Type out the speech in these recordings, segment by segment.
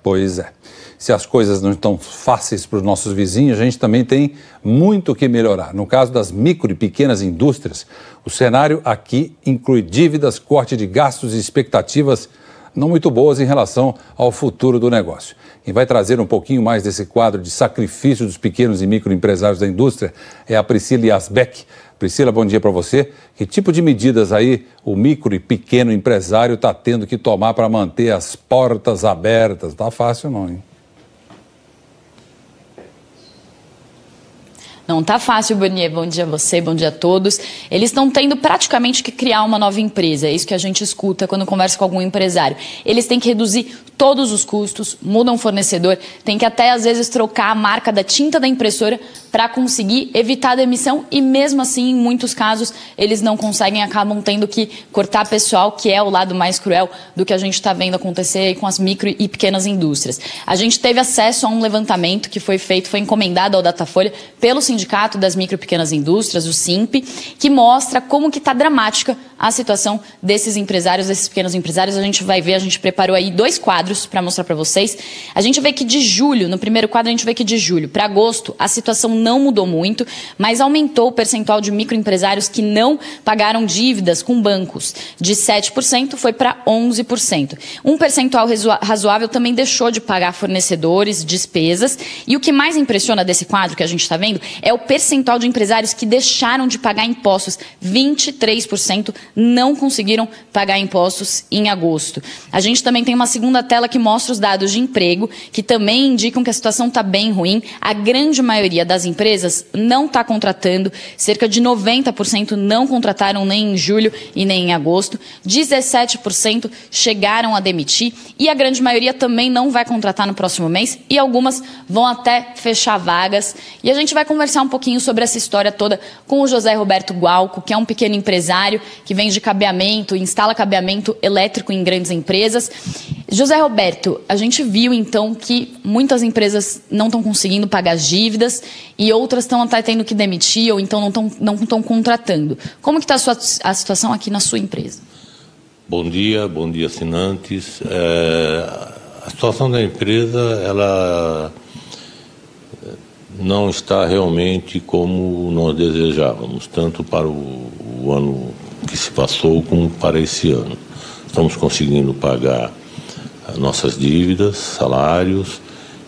Pois é. Se as coisas não estão fáceis para os nossos vizinhos, a gente também tem muito o que melhorar. No caso das micro e pequenas indústrias, o cenário aqui inclui dívidas, corte de gastos e expectativas não muito boas em relação ao futuro do negócio. Quem vai trazer um pouquinho mais desse quadro de sacrifício dos pequenos e microempresários da indústria é a Priscila Yasbeck. Priscila, bom dia para você. Que tipo de medidas aí o micro e pequeno empresário está tendo que tomar para manter as portas abertas? Não está fácil não, hein? Não tá fácil, Burnier. Bom dia a você, bom dia a todos. Eles estão tendo praticamente que criar uma nova empresa. É isso que a gente escuta quando conversa com algum empresário. Eles têm que reduzir todos os custos, mudam o fornecedor, tem que até às vezes trocar a marca da tinta da impressora para conseguir evitar a demissão e mesmo assim, em muitos casos, eles não conseguem, acabam tendo que cortar pessoal, que é o lado mais cruel do que a gente está vendo acontecer aí com as micro e pequenas indústrias. A gente teve acesso a um levantamento que foi feito, foi encomendado ao Datafolha pelo Sindicato das Micro e Pequenas Indústrias, o SIMP, que mostra como que está dramática a situação desses empresários, desses pequenos empresários. A gente vai ver, a gente preparou aí 2 quadros para mostrar para vocês. A gente vê que de julho, no primeiro quadro, a gente vê que de julho para agosto, a situação não mudou muito, mas aumentou o percentual de microempresários que não pagaram dívidas com bancos. De 7% foi para 11%. Um percentual razoável também deixou de pagar fornecedores, despesas. E o que mais impressiona desse quadro que a gente está vendo é o percentual de empresários que deixaram de pagar impostos. 23% não conseguiram pagar impostos em agosto. A gente também tem uma segunda tela que mostra os dados de emprego, que também indicam que a situação está bem ruim. A grande maioria das empresas não está contratando, cerca de 90% não contrataram nem em julho e nem em agosto, 17% chegaram a demitir e a grande maioria também não vai contratar no próximo mês e algumas vão até fechar vagas. E a gente vai conversar um pouquinho sobre essa história toda com o José Roberto Gualco, que é um pequeno empresário que vende cabeamento, instala cabeamento elétrico em grandes empresas. José Roberto, a gente viu então que muitas empresas não estão conseguindo pagar as dívidas e outras estão até tendo que demitir ou então não estão contratando. Como que está a situação aqui na sua empresa? Bom dia, assinantes. A situação da empresa, ela não está realmente como nós desejávamos, tanto para o ano que se passou como para esse ano. Estamos conseguindo pagar nossas dívidas, salários,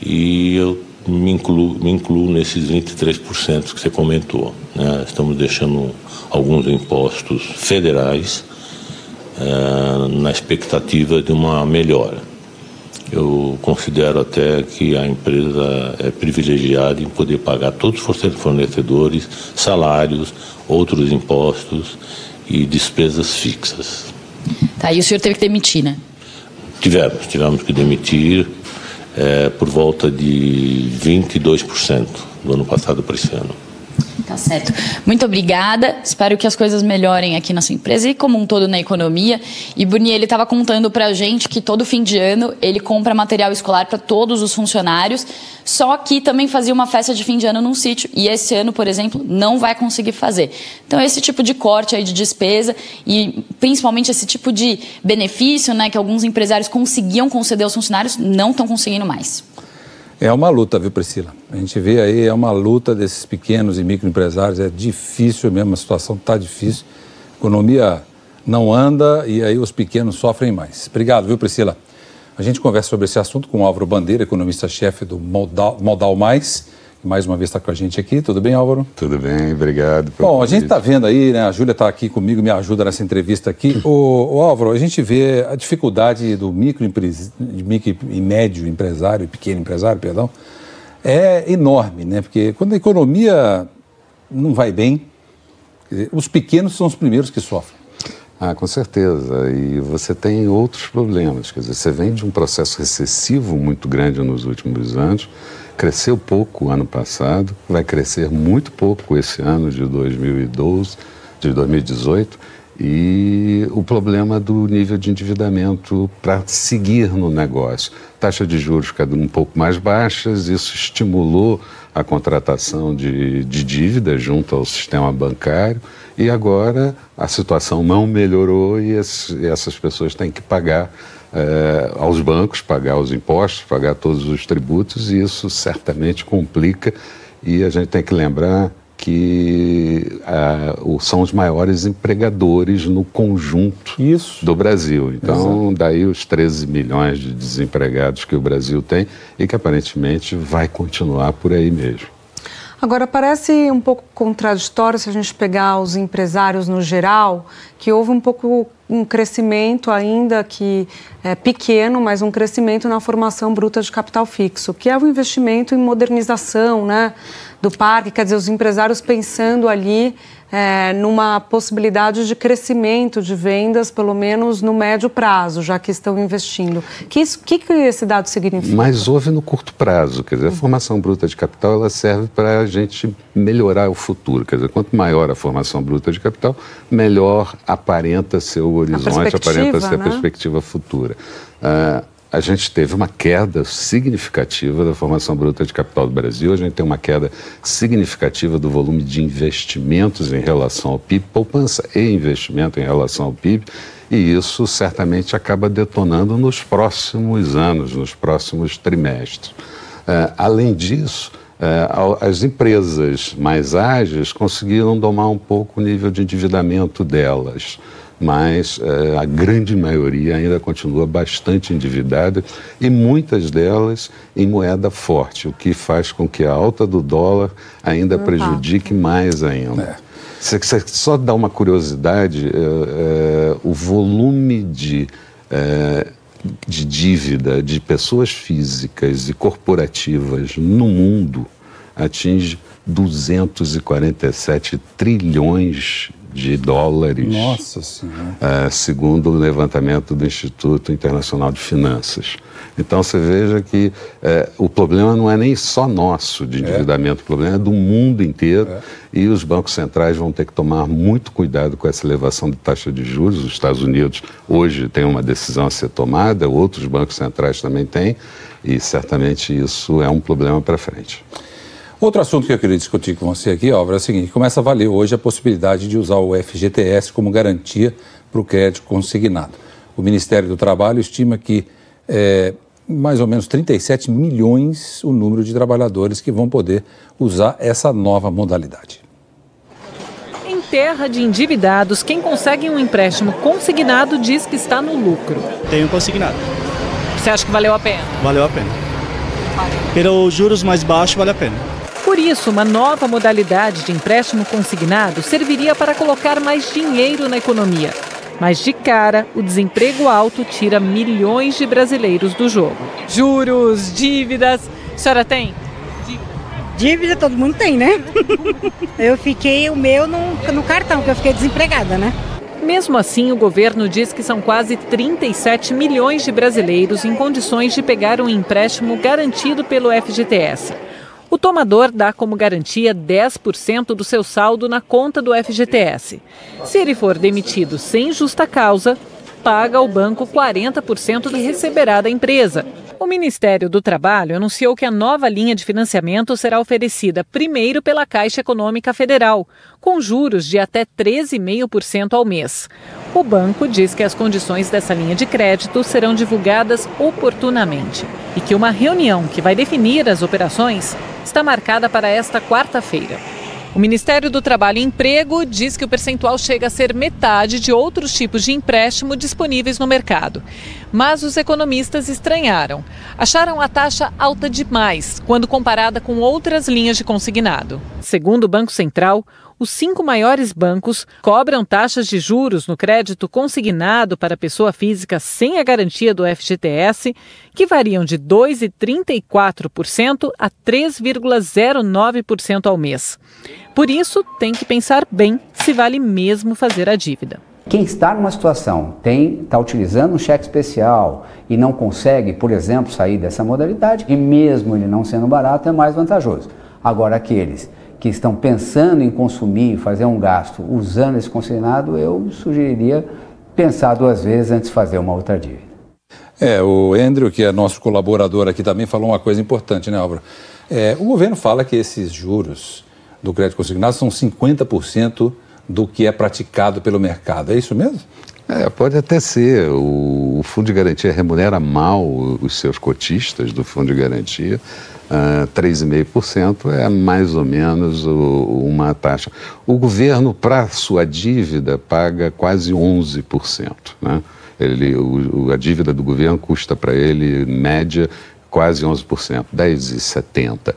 e eu me incluo nesses 23% que você comentou, né? Estamos deixando alguns impostos federais na expectativa de uma melhora. Eu considero até que a empresa é privilegiada em poder pagar todos os fornecedores, salários, outros impostos e despesas fixas. Tá, e o senhor teve que demitir, né? Tivemos que demitir por volta de 22% do ano passado para esse ano. Tá certo. Muito obrigada. Espero que as coisas melhorem aqui na sua empresa e como um todo na economia. E Burnier, ele estava contando para a gente que todo fim de ano ele compra material escolar para todos os funcionários, só que também fazia uma festa de fim de ano num sítio. E esse ano, por exemplo, não vai conseguir fazer. Então, esse tipo de corte aí de despesa e principalmente esse tipo de benefício, né, que alguns empresários conseguiam conceder aos funcionários, não estão conseguindo mais. É uma luta, viu, Priscila? A gente vê aí, é uma luta desses pequenos e microempresários, é difícil mesmo, a situação está difícil. A economia não anda e aí os pequenos sofrem mais. Obrigado, viu, Priscila? A gente conversa sobre esse assunto com o Álvaro Bandeira, economista-chefe do Modal Mais, que mais uma vez está com a gente aqui. Tudo bem, Álvaro? Tudo bem, obrigado. Bom, a gente está vendo aí, né, a Júlia está aqui comigo, me ajuda nessa entrevista aqui. O Álvaro, a gente vê a dificuldade do micro e médio empresário, pequeno empresário, perdão, é enorme, né? Porque quando a economia não vai bem, quer dizer, os pequenos são os primeiros que sofrem. Ah, com certeza. E você tem outros problemas. Quer dizer, você vem de um processo recessivo muito grande nos últimos anos, cresceu pouco ano passado, vai crescer muito pouco esse ano de 2018, e o problema do nível de endividamento para seguir no negócio. Taxa de juros ficando um pouco mais baixas, isso estimulou a contratação de dívida junto ao sistema bancário, e agora a situação não melhorou e essas pessoas têm que pagar aos bancos, pagar os impostos, pagar todos os tributos, e isso certamente complica, e a gente tem que lembrar que são os maiores empregadores no conjunto do Brasil. Então, daí os 13 milhões de desempregados que o Brasil tem e que aparentemente vai continuar por aí mesmo. Agora, parece um pouco contraditório se a gente pegar os empresários no geral, que houve um crescimento ainda que é pequeno, mas um crescimento na formação bruta de capital fixo, que é o investimento em modernização, né, do parque, quer dizer, os empresários pensando ali numa possibilidade de crescimento de vendas, pelo menos no médio prazo, já que estão investindo. O que esse dado significa? Mas houve no curto prazo, quer dizer, a formação bruta de capital ela serve para a gente melhorar o futuro, quer dizer, quanto maior a formação bruta de capital, melhor aparenta ser o horizonte, aparenta ser a perspectiva futura. A gente teve uma queda significativa da formação bruta de capital do Brasil, a gente tem uma queda significativa do volume de investimentos em relação ao PIB, poupança e investimento em relação ao PIB, e isso certamente acaba detonando nos próximos anos, nos próximos trimestres. Além disso, as empresas mais ágeis conseguiram domar um pouco o nível de endividamento delas, mas a grande maioria ainda continua bastante endividada e muitas delas em moeda forte, o que faz com que a alta do dólar ainda prejudique mais ainda. Só dá uma curiosidade, o volume de dívida de pessoas físicas e corporativas no mundo atinge 247 trilhões de dólares. Nossa Senhora. Segundo o levantamento do Instituto Internacional de Finanças. Então você veja que o problema não é nem só nosso de endividamento, o problema é do mundo inteiro e os bancos centrais vão ter que tomar muito cuidado com essa elevação de taxa de juros. Os Estados Unidos hoje tem uma decisão a ser tomada, outros bancos centrais também têm e certamente isso é um problema para frente. Outro assunto que eu queria discutir com você aqui, Álvaro, é o seguinte: começa a valer hoje a possibilidade de usar o FGTS como garantia para o crédito consignado. O Ministério do Trabalho estima que mais ou menos 37 milhões o número de trabalhadores que vão poder usar essa nova modalidade. Em terra de endividados, quem consegue um empréstimo consignado diz que está no lucro. Tenho consignado. Você acha que valeu a pena? Valeu a pena. Pelos juros mais baixos, vale a pena. Por isso, uma nova modalidade de empréstimo consignado serviria para colocar mais dinheiro na economia. Mas, de cara, o desemprego alto tira milhões de brasileiros do jogo. Juros, dívidas. A senhora tem? Dívida todo mundo tem, né? Eu fiquei o meu no cartão, porque eu fiquei desempregada, né? Mesmo assim, o governo diz que são quase 37 milhões de brasileiros em condições de pegar um empréstimo garantido pelo FGTS. O tomador dá como garantia 10% do seu saldo na conta do FGTS. Se ele for demitido sem justa causa, paga ao banco 40% que receberá da empresa. O Ministério do Trabalho anunciou que a nova linha de financiamento será oferecida primeiro pela Caixa Econômica Federal, com juros de até 13,5% ao mês. O banco diz que as condições dessa linha de crédito serão divulgadas oportunamente e que uma reunião que vai definir as operações está marcada para esta quarta-feira. O Ministério do Trabalho e Emprego diz que o percentual chega a ser metade de outros tipos de empréstimo disponíveis no mercado. Mas os economistas estranharam. Acharam a taxa alta demais quando comparada com outras linhas de consignado. Segundo o Banco Central, os 5 maiores bancos cobram taxas de juros no crédito consignado para pessoa física sem a garantia do FGTS, que variam de 2,34% a 3,09% ao mês. Por isso, tem que pensar bem se vale mesmo fazer a dívida. Quem está numa situação, está utilizando um cheque especial e não consegue, por exemplo, sair dessa modalidade, e mesmo ele não sendo barato, é mais vantajoso. Agora, aqueles que estão pensando em consumir, fazer um gasto usando esse consignado, eu sugeriria pensar 2 vezes antes de fazer uma outra dívida. O Andrew, que é nosso colaborador aqui, também falou uma coisa importante, né, Álvaro? O governo fala que esses juros do crédito consignado são 50% do que é praticado pelo mercado. É isso mesmo? Pode até ser. O Fundo de Garantia remunera mal os seus cotistas do Fundo de Garantia. 3,5% é mais ou menos uma taxa. O governo, para sua dívida, paga quase 11%. Né? A dívida do governo custa para ele, média, quase 11%, 10,70%.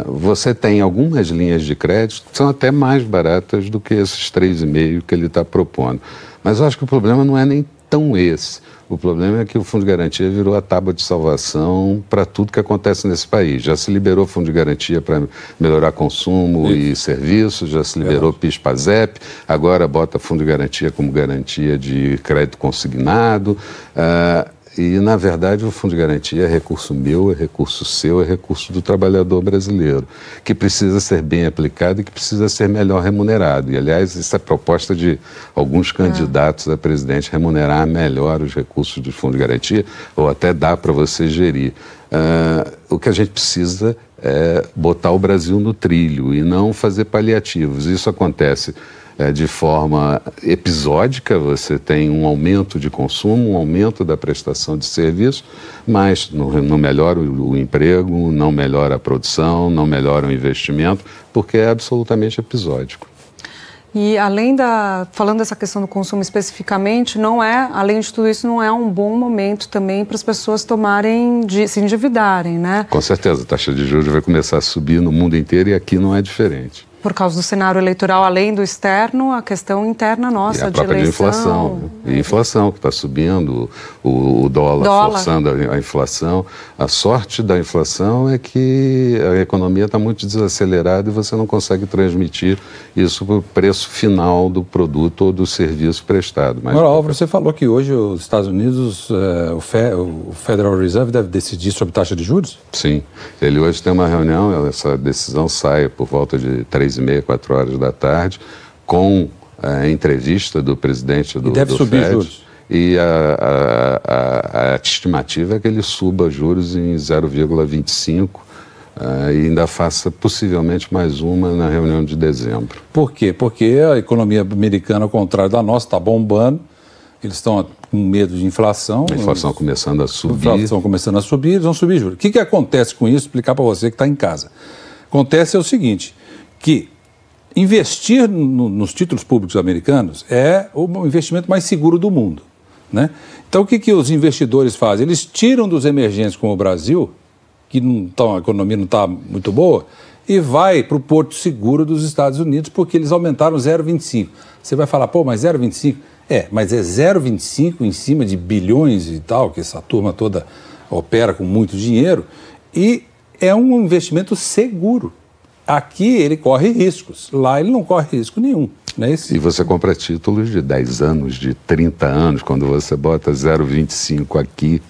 Você tem algumas linhas de crédito que são até mais baratas do que esses 3,5% que ele está propondo. Mas eu acho que o problema não é nem tão esse. O problema é que o Fundo de Garantia virou a tábua de salvação para tudo que acontece nesse país. Já se liberou o Fundo de Garantia para melhorar consumo e serviços, já se liberou PIS/PASEP, agora bota Fundo de Garantia como garantia de crédito consignado. E, na verdade, o Fundo de Garantia é recurso meu, é recurso seu, é recurso do trabalhador brasileiro, que precisa ser bem aplicado e que precisa ser melhor remunerado. E, aliás, isso é proposta de alguns candidatos a presidente, remunerar melhor os recursos do Fundo de Garantia, ou até dá para você gerir. O que a gente precisa é botar o Brasil no trilho e não fazer paliativos. Isso acontece de forma episódica, você tem um aumento de consumo, um aumento da prestação de serviço, mas não melhora o emprego, não melhora a produção, não melhora o investimento, porque é absolutamente episódico. E falando dessa questão do consumo especificamente, além de tudo isso, não é um bom momento também para as pessoas se endividarem, né? Com certeza, a taxa de juros vai começar a subir no mundo inteiro e aqui não é diferente. Por causa do cenário eleitoral, além do externo, a questão interna nossa, e a própria inflação. E inflação que está subindo, o dólar forçando a inflação. A sorte da inflação é que a economia está muito desacelerada e você não consegue transmitir isso para o preço final do produto ou do serviço prestado. Mas, agora, Álvaro, você falou que hoje os Estados Unidos, o Federal Reserve deve decidir sobre taxa de juros? Sim. Ele hoje tem uma reunião, essa decisão sai por volta de 3h30, 4 horas da tarde, com a entrevista do presidente do deve subir FED, juros. E a estimativa é que ele suba juros em 0,25 e ainda faça possivelmente mais uma na reunião de dezembro. Por quê? Porque a economia americana, ao contrário da nossa, está bombando, eles estão com medo de inflação. A inflação começando a subir. A inflação começando a subir, eles vão subir juros. O que acontece com isso? Explicar para você que está em casa. Acontece o seguinte, que investir nos títulos públicos americanos é o investimento mais seguro do mundo, né? Então, o que os investidores fazem? Eles tiram dos emergentes como o Brasil, que a economia não está muito boa, e vai para o porto seguro dos Estados Unidos, porque eles aumentaram 0,25. Você vai falar, mas 0,25? Mas é 0,25 em cima de bilhões e tal, que essa turma toda opera com muito dinheiro, e é um investimento seguro. Aqui ele corre riscos, lá ele não corre risco nenhum. Não é isso? E você compra títulos de 10 anos, de 30 anos, quando você bota 0,25 aqui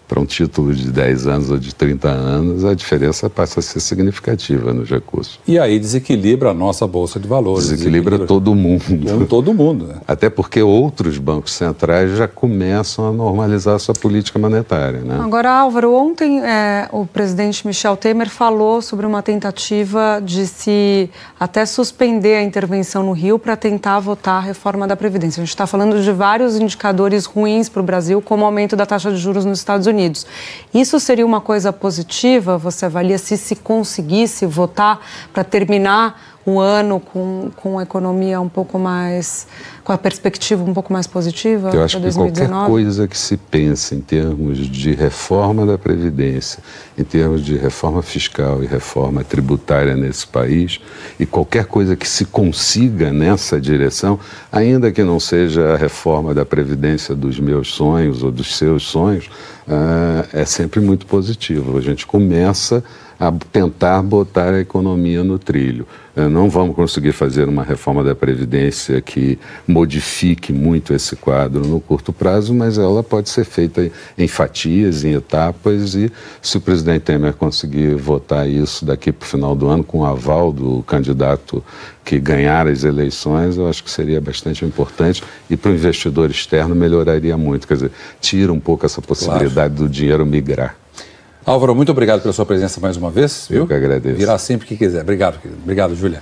para um título de 10 anos ou de 30 anos, a diferença passa a ser significativa nos recursos. E aí desequilibra a nossa Bolsa de Valores. Desequilibra todo mundo. Todo mundo, né? Até porque outros bancos centrais já começam a normalizar a sua política monetária, né? Agora, Álvaro, ontem o presidente Michel Temer falou sobre uma tentativa de se até suspender a intervenção no Rio para tentar votar a reforma da Previdência. A gente está falando de vários indicadores ruins para o Brasil, como o aumento da taxa de juros nos Estados Unidos. Isso seria uma coisa positiva? Você avalia se conseguisse votar para terminar o ano com a economia um pouco mais, com a perspectiva um pouco mais positiva? Eu acho que qualquer coisa que se pense em termos de reforma da Previdência, em termos de reforma fiscal e reforma tributária nesse país, e qualquer coisa que se consiga nessa direção, ainda que não seja a reforma da Previdência dos meus sonhos ou dos seus sonhos, é sempre muito positivo. A gente começa a tentar botar a economia no trilho. Não vamos conseguir fazer uma reforma da Previdência que modifique muito esse quadro no curto prazo, mas ela pode ser feita em fatias, em etapas, e se o presidente Temer conseguir votar isso daqui para o final do ano, com o aval do candidato que ganhar as eleições, eu acho que seria bastante importante, e para o investidor externo melhoraria muito, quer dizer, tira um pouco essa possibilidade do dinheiro migrar. Álvaro, muito obrigado pela sua presença mais uma vez. Eu que agradeço. Virá sempre que quiser. Obrigado, querido. Obrigado, Júlia.